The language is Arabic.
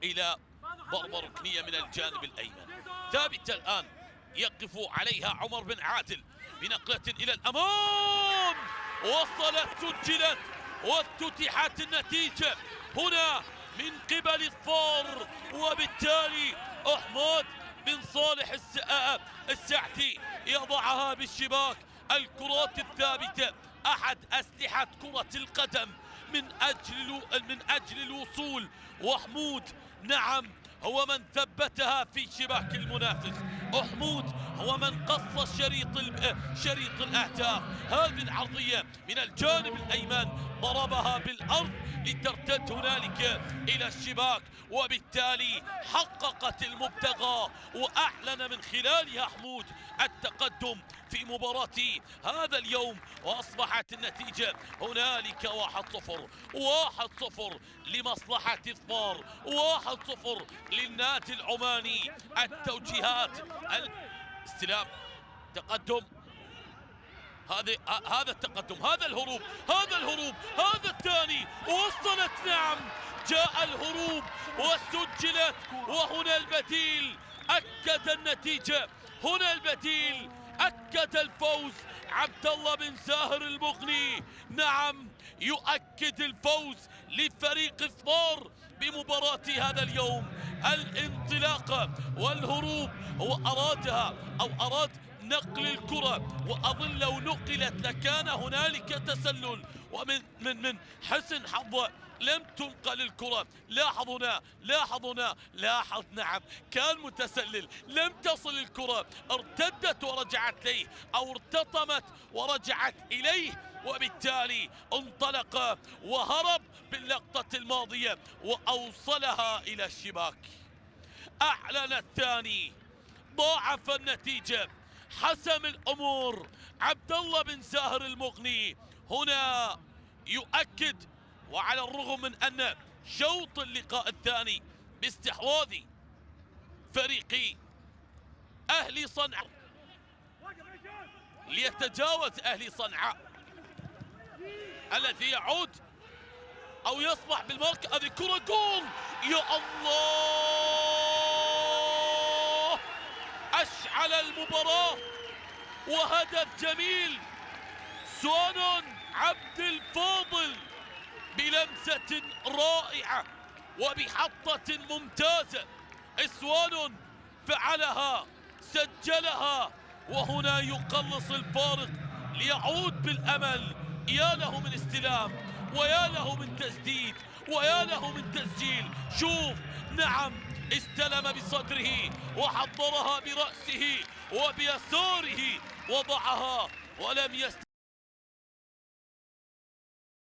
إلى ضربة ركنية من الجانب الأيمن. ثابتة الآن يقف عليها عمر بن عادل بنقلة إلى الأمام، وصلت سجلت وافتتحت النتيجة هنا من قبل الفار، وبالتالي أحمد بن صالح السعدي يضعها بالشباك. الكرات الثابتة أحد أسلحة كرة القدم من أجل الوصول، وحمود نعم هو من ثبتها في شباك المنافس. حمود هو من قص شريط الأهداف. هذه العرضية من الجانب الأيمن ضربها بالأرض لترتد هنالك إلى الشباك، وبالتالي حققت المبتغى وأعلن من خلالها حمود التقدم في مباراة هذا اليوم، وأصبحت النتيجة هنالك 1-0 1-0 لمصلحة الفار، 1-0 للنادي العماني. التوجيهات، الاستلام، تقدم، هذا التقدم، هذا الهروب، هذا الثاني، وصلت نعم جاء الهروب وسجلت، وهنا البديل أكد النتيجة، هنا البديل أكد الفوز. عبد الله بن زاهر المغني نعم يؤكد الفوز لفريق الفار بمباراة هذا اليوم. الانطلاقة والهروب هو أرادها أو أراد نقل الكرة، وأظن لو نقلت لكان هنالك تسلل، ومن من حسن حظه لم تنقل الكرة. لاحظ نعم كان متسلل، لم تصل الكرة، ارتدت ورجعت إليه أو ارتطمت ورجعت إليه، وبالتالي انطلق وهرب باللقطة الماضية وأوصلها إلى الشباك. أعلن الثاني، ضاعف النتيجة، حسم الأمور. عبد الله بن زاهر المغني هنا يؤكد، وعلى الرغم من أن شوط اللقاء الثاني باستحواذ فريق أهلي صنعاء ليتجاوز أهلي صنعاء الذي يعود أو يصبح بالمركز، هذه كرة جول، يا الله، أشعل المباراة وهدف جميل. سوان عبد الفاضل بلمسة رائعة وبحطة ممتازة، سوان فعلها، سجلها، وهنا يقلص الفارق ليعود بالأمل. يا له من استلام، ويا له من تسديد، ويا له من تسجيل. شوف نعم استلم بصدره وحضرها برأسه وبيساره، وضعها ولم